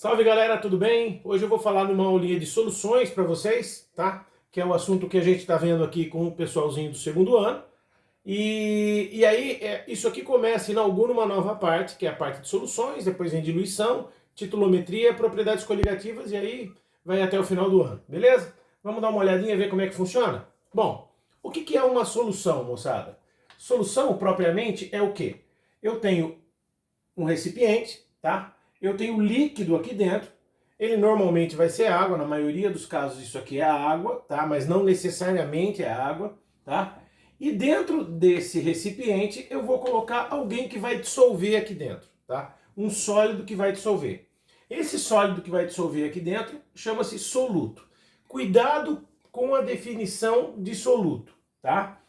Salve galera, tudo bem? Hoje eu vou falar numa aulinha de soluções para vocês, tá? Que é o assunto que a gente está vendo aqui com o pessoalzinho do segundo ano. E aí, isso aqui começa, inaugura uma nova parte, que é a parte de soluções, depois vem diluição, titulometria, propriedades coligativas, e aí vai até o final do ano, beleza? Vamos dar uma olhadinha e ver como é que funciona? Bom, o que é uma solução, moçada? Solução, propriamente, é o quê? Eu tenho um recipiente, tá? Eu tenho líquido aqui dentro, ele normalmente vai ser água, na maioria dos casos isso aqui é água, tá? Mas não necessariamente é água, tá? E dentro desse recipiente eu vou colocar alguém que vai dissolver aqui dentro, tá? Um sólido que vai dissolver. Esse sólido que vai dissolver aqui dentro chama-se soluto. Cuidado com a definição de soluto, tá?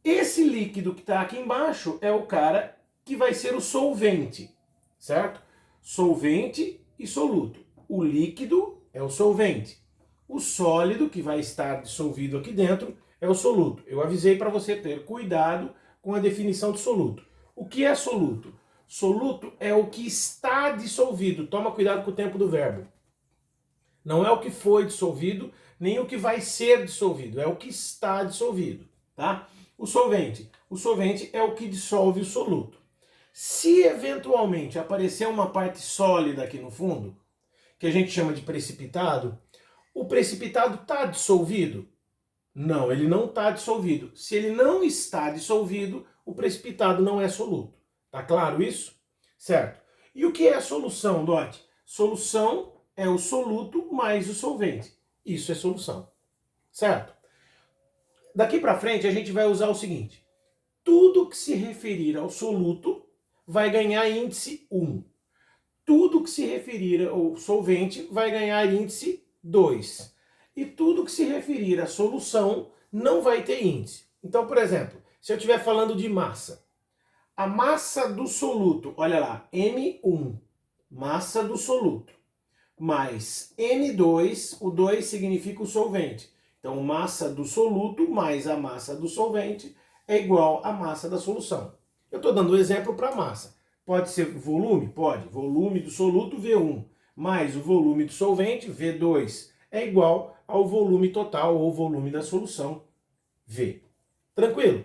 Esse líquido que está aqui embaixo é o cara que vai ser o solvente, certo? Solvente e soluto. O líquido é o solvente. O sólido, que vai estar dissolvido aqui dentro, é o soluto. Eu avisei para você ter cuidado com a definição de soluto. O que é soluto? Soluto é o que está dissolvido. Toma cuidado com o tempo do verbo. Não é o que foi dissolvido, nem o que vai ser dissolvido. É o que está dissolvido, tá? O solvente. O solvente é o que dissolve o soluto. Se eventualmente aparecer uma parte sólida aqui no fundo, que a gente chama de precipitado, o precipitado está dissolvido? Não, ele não está dissolvido. Se ele não está dissolvido, o precipitado não é soluto. Tá claro isso? Certo. E o que é a solução, Dot? Solução é o soluto mais o solvente. Isso é solução. Certo? Daqui para frente a gente vai usar o seguinte. Tudo que se referir ao soluto vai ganhar índice 1. Tudo que se referir ao solvente vai ganhar índice 2. E tudo que se referir à solução não vai ter índice. Então, por exemplo, se eu estiver falando de massa, a massa do soluto, olha lá, M1, massa do soluto, mais N2, o 2 significa o solvente. Então, massa do soluto mais a massa do solvente é igual à massa da solução. Eu estou dando um exemplo para massa. Pode ser volume? Pode. Volume do soluto, V1, mais o volume do solvente, V2, é igual ao volume total ou volume da solução, V. Tranquilo?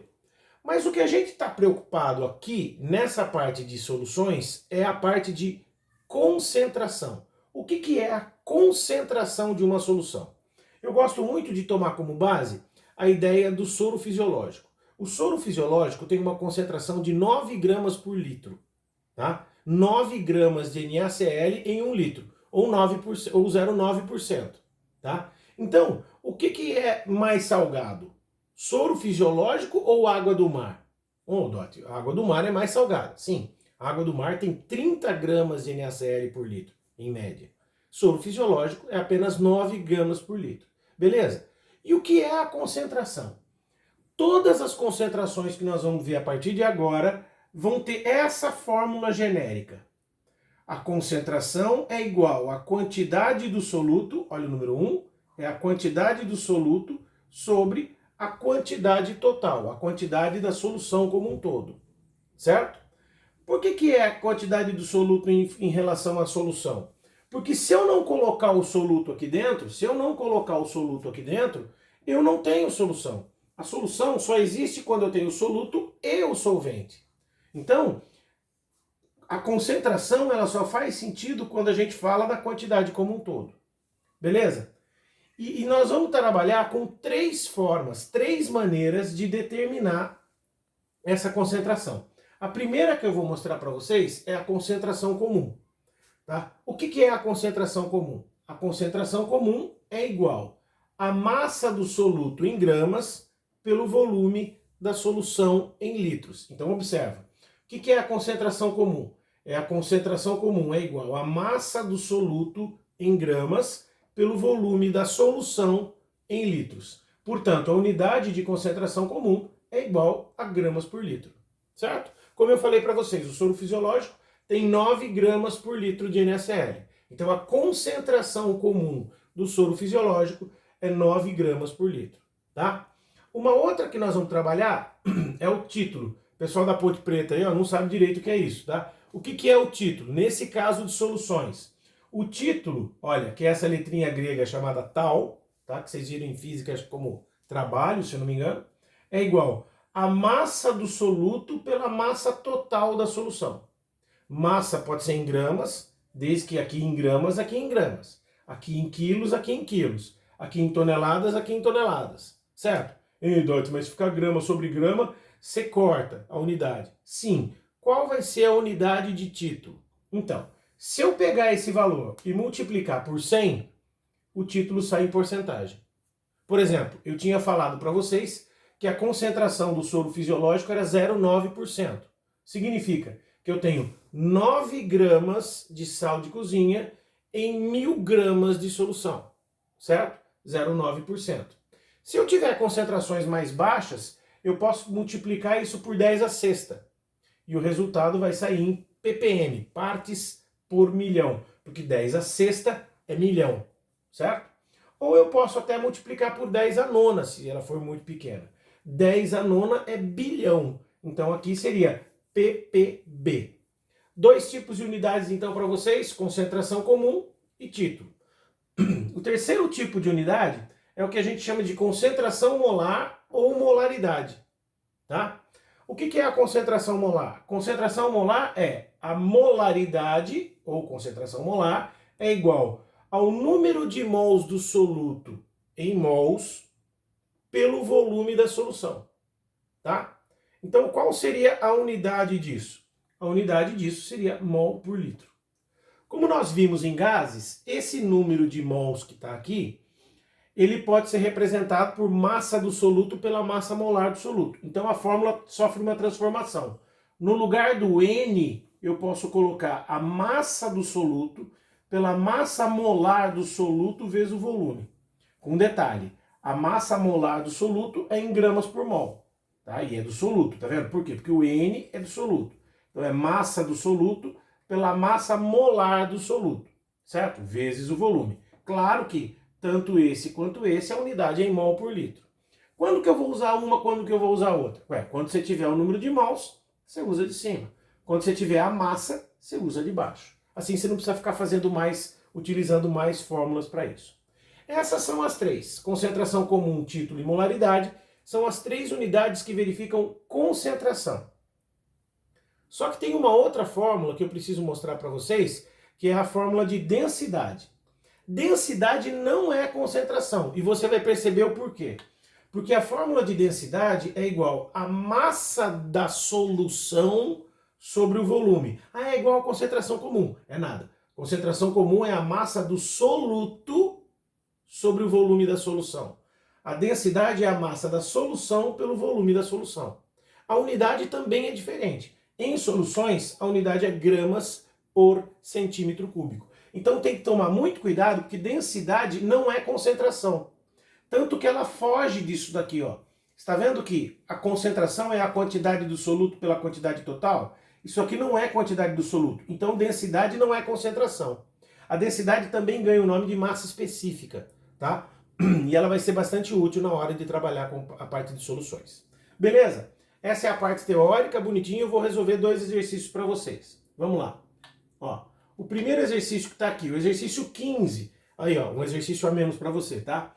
Mas o que a gente está preocupado aqui, nessa parte de soluções, é a parte de concentração. O que é a concentração de uma solução? Eu gosto muito de tomar como base a ideia do soro fisiológico. O soro fisiológico tem uma concentração de 9 gramas por litro. Tá? 9 gramas de NaCl em 1 litro, ou 0,9%. Tá? Então, o que é mais salgado? Soro fisiológico ou água do mar? Dot, a água do mar é mais salgada. Sim, a água do mar tem 30 gramas de NaCl por litro, em média. Soro fisiológico é apenas 9 gramas por litro. Beleza? E o que é a concentração? Todas as concentrações que nós vamos ver a partir de agora vão ter essa fórmula genérica. A concentração é igual à quantidade do soluto, olha o número 1, é a quantidade do soluto sobre a quantidade total, a quantidade da solução como um todo. Certo? Por que é a quantidade do soluto em relação à solução? Porque se eu não colocar o soluto aqui dentro, eu não tenho solução. A solução só existe quando eu tenho o soluto e o solvente. Então, a concentração ela só faz sentido quando a gente fala da quantidade como um todo. Beleza? E nós vamos trabalhar com 3 formas, 3 maneiras de determinar essa concentração. A primeira que eu vou mostrar para vocês é a concentração comum. Tá? O que é a concentração comum? A concentração comum é igual à massa do soluto em gramas pelo volume da solução em litros. Então, observa. O que é a concentração comum? A concentração comum é igual à massa do soluto em gramas pelo volume da solução em litros. Portanto, a unidade de concentração comum é igual a gramas por litro. Certo? Como eu falei para vocês, o soro fisiológico tem 9 gramas por litro de NaCl. Então, a concentração comum do soro fisiológico é 9 gramas por litro. Tá? Uma outra que nós vamos trabalhar é o título. O pessoal da Ponte Preta aí, ó, não sabe direito o que é isso, tá? O que é o título? Nesse caso de soluções. O título, olha, que é essa letrinha grega chamada tal, tá? Que vocês viram em física como trabalho, se eu não me engano, é igual a massa do soluto pela massa total da solução. Massa pode ser em gramas, desde que aqui em gramas, aqui em gramas. Aqui em quilos, aqui em quilos. Aqui em toneladas, aqui em toneladas. Certo? Ei, Dot, mas se ficar grama sobre grama, você corta a unidade. Sim. Qual vai ser a unidade de título? Então, se eu pegar esse valor e multiplicar por 100, o título sai em porcentagem. Por exemplo, eu tinha falado para vocês que a concentração do soro fisiológico era 0,9%. Significa que eu tenho 9 gramas de sal de cozinha em 1000 gramas de solução, certo? 0,9%. Se eu tiver concentrações mais baixas, eu posso multiplicar isso por 10 a sexta. E o resultado vai sair em ppm, partes por milhão, porque 10 a sexta é milhão, certo? Ou eu posso até multiplicar por 10 a nona, se ela for muito pequena. 10 a nona é bilhão, então aqui seria ppb. Dois tipos de unidades então para vocês, concentração comum e título. O terceiro tipo de unidade é o que a gente chama de concentração molar ou molaridade, tá? O que é a concentração molar? Concentração molar é a molaridade, ou concentração molar, é igual ao número de mols do soluto em mols pelo volume da solução, tá? Então, qual seria a unidade disso? A unidade disso seria mol por litro. Como nós vimos em gases, esse número de mols que está aqui, ele pode ser representado por massa do soluto pela massa molar do soluto. Então a fórmula sofre uma transformação. No lugar do N, eu posso colocar a massa do soluto pela massa molar do soluto vezes o volume. Com detalhe, a massa molar do soluto é em gramas por mol. Tá? E é do soluto, tá vendo? Por quê? Porque o N é do soluto. Então é massa do soluto pela massa molar do soluto, certo? Vezes o volume. Claro que tanto esse quanto esse, a unidade é em mol por litro. Quando que eu vou usar uma, quando que eu vou usar outra? Quando você tiver o número de mols, você usa de cima. Quando você tiver a massa, você usa de baixo. Assim você não precisa ficar fazendo mais, utilizando mais fórmulas para isso. Essas são as três. Concentração comum, título e molaridade são as três unidades que verificam concentração. Só que tem uma outra fórmula que eu preciso mostrar para vocês, que é a fórmula de densidade. Densidade não é concentração, e você vai perceber o porquê. Porque a fórmula de densidade é igual a massa da solução sobre o volume. Ah, é igual a concentração comum. É nada. Concentração comum é a massa do soluto sobre o volume da solução. A densidade é a massa da solução pelo volume da solução. A unidade também é diferente. Em soluções, a unidade é gramas por centímetro cúbico. Então tem que tomar muito cuidado, porque densidade não é concentração. Tanto que ela foge disso daqui, ó. Está vendo que a concentração é a quantidade do soluto pela quantidade total? Isso aqui não é quantidade do soluto. Então densidade não é concentração. A densidade também ganha o nome de massa específica, tá? E ela vai ser bastante útil na hora de trabalhar com a parte de soluções. Beleza? Essa é a parte teórica, bonitinho. Eu vou resolver dois exercícios para vocês. Vamos lá. Ó. O primeiro exercício que está aqui, o exercício 15, aí ó, um exercício a menos para você, tá?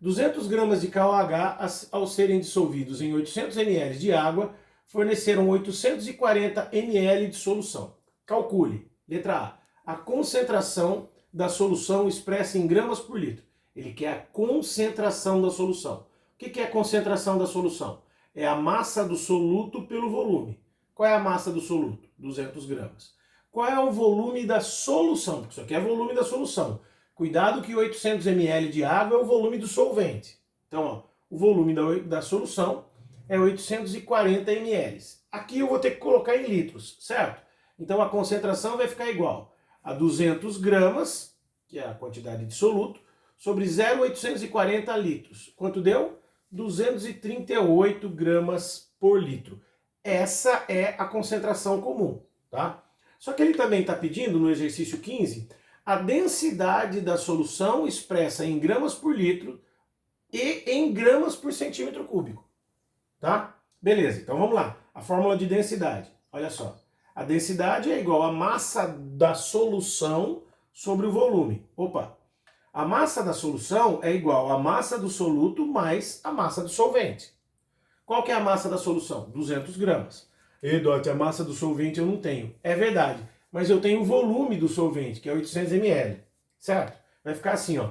200 gramas de KOH ao serem dissolvidos em 800 ml de água, forneceram 840 ml de solução. Calcule, letra A concentração da solução expressa em gramas por litro. Ele quer a concentração da solução. O que é a concentração da solução? É a massa do soluto pelo volume. Qual é a massa do soluto? 200 gramas. Qual é o volume da solução? Porque isso aqui é o volume da solução. Cuidado que 800 ml de água é o volume do solvente. Então, ó, o volume da solução é 840 ml. Aqui eu vou ter que colocar em litros, certo? Então a concentração vai ficar igual a 200 gramas, que é a quantidade de soluto, sobre 0,840 litros. Quanto deu? 238 gramas por litro. Essa é a concentração comum, tá? Só que ele também está pedindo, no exercício 15, a densidade da solução expressa em gramas por litro e em gramas por centímetro cúbico. Tá? Beleza, então vamos lá. A fórmula de densidade. Olha só. A densidade é igual à massa da solução sobre o volume. Opa! A massa da solução é igual à massa do soluto mais a massa do solvente. Qual que é a massa da solução? 200 gramas. Dot, a massa do solvente eu não tenho. É verdade, mas eu tenho o volume do solvente, que é 800 ml, certo? Vai ficar assim, ó.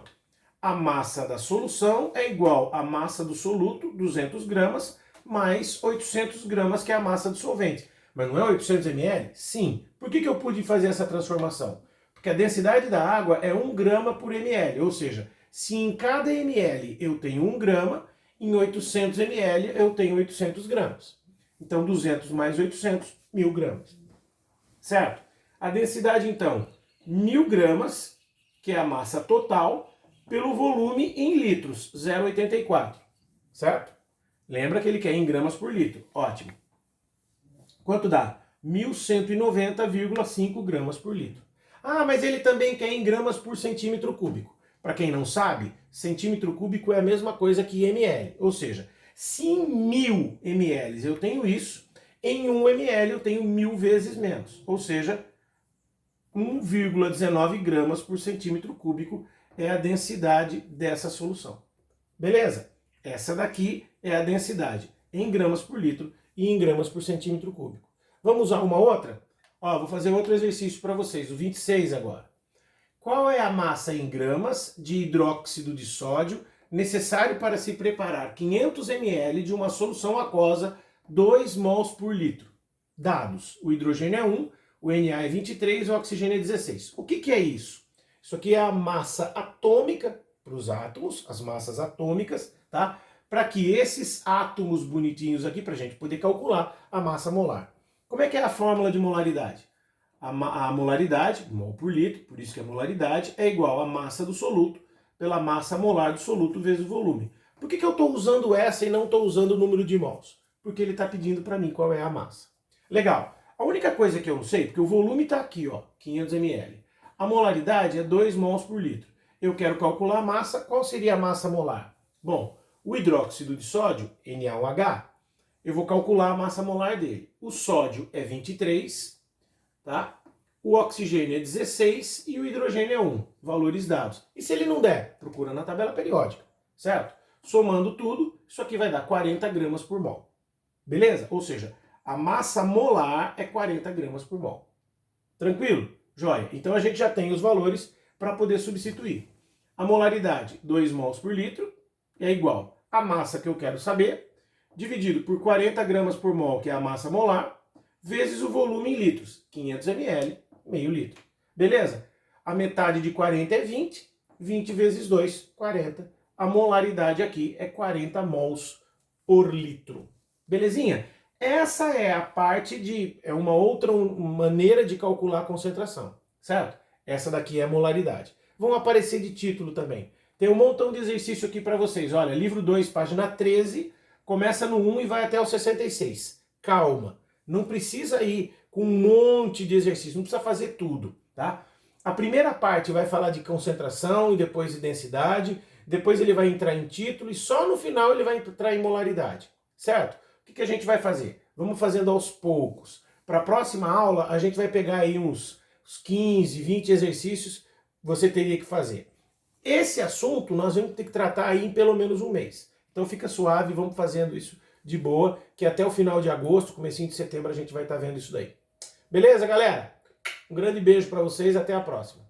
A massa da solução é igual à massa do soluto, 200 gramas, mais 800 gramas, que é a massa do solvente. Mas não é 800 ml? Sim. Por que eu pude fazer essa transformação? Porque a densidade da água é 1 grama por ml, ou seja, se em cada ml eu tenho 1 grama, em 800 ml eu tenho 800 gramas. Então 200 mais 800, 1000 gramas. Certo? A densidade então, 1000 gramas, que é a massa total, pelo volume em litros, 0,84. Certo? Lembra que ele quer em gramas por litro. Ótimo. Quanto dá? 1190,5 gramas por litro. Ah, mas ele também quer em gramas por centímetro cúbico. Para quem não sabe, centímetro cúbico é a mesma coisa que ml. Ou seja, se em 1000 ml eu tenho isso, em 1 ml eu tenho 1000 vezes menos. Ou seja, 1,19 gramas por centímetro cúbico é a densidade dessa solução. Beleza? Essa daqui é a densidade em gramas por litro e em gramas por centímetro cúbico. Vamos usar uma outra? Ó, vou fazer outro exercício para vocês, o 26 agora. Qual é a massa em gramas de hidróxido de sódio necessário para se preparar 500 ml de uma solução aquosa 2 mols por litro? Dados, o hidrogênio é 1, o Na é 23 e o oxigênio é 16. O que é isso? Isso aqui é a massa atômica para os átomos, as massas atômicas, tá? Para que esses átomos bonitinhos aqui, para a gente poder calcular a massa molar. Como é que é a fórmula de molaridade? A molaridade, mol por litro, por isso que a molaridade, é igual à massa do soluto pela massa molar do soluto vezes o volume. Por que eu estou usando essa e não estou usando o número de mols? Porque ele está pedindo para mim qual é a massa. Legal. A única coisa que eu não sei, porque o volume está aqui, ó, 500 ml. A molaridade é 2 mols por litro. Eu quero calcular a massa, qual seria a massa molar? Bom, o hidróxido de sódio, Na1H, eu vou calcular a massa molar dele. O sódio é 23, tá? O oxigênio é 16 e o hidrogênio é 1, valores dados. E se ele não der, procura na tabela periódica, certo? Somando tudo, isso aqui vai dar 40 gramas por mol. Beleza? Ou seja, a massa molar é 40 gramas por mol. Tranquilo? Joia. Então a gente já tem os valores para poder substituir. A molaridade, 2 mols por litro, é igual à massa que eu quero saber, dividido por 40 gramas por mol, que é a massa molar, vezes o volume em litros, 500 ml, meio litro. Beleza? A metade de 40 é 20, 20 vezes 2, 40. A molaridade aqui é 40 mols por litro. Belezinha? Essa é a parte é uma outra maneira de calcular a concentração, certo? Essa daqui é a molaridade. Vão aparecer de título também. Tem um montão de exercício aqui para vocês. Olha, livro 2, página 13, começa no 1 e vai até o 66. Calma, não precisa ir com um monte de exercício, não precisa fazer tudo, tá? A primeira parte vai falar de concentração e depois de densidade, depois ele vai entrar em título e só no final ele vai entrar em molaridade, certo? O que a gente vai fazer? Vamos fazendo aos poucos. Para a próxima aula, a gente vai pegar aí uns 15, 20 exercícios que você teria que fazer. Esse assunto nós vamos ter que tratar aí em pelo menos um mês. Então fica suave, vamos fazendo isso de boa, que até o final de agosto, comecinho de setembro, a gente vai estar vendo isso daí. Beleza, galera? Um grande beijo para vocês, até a próxima.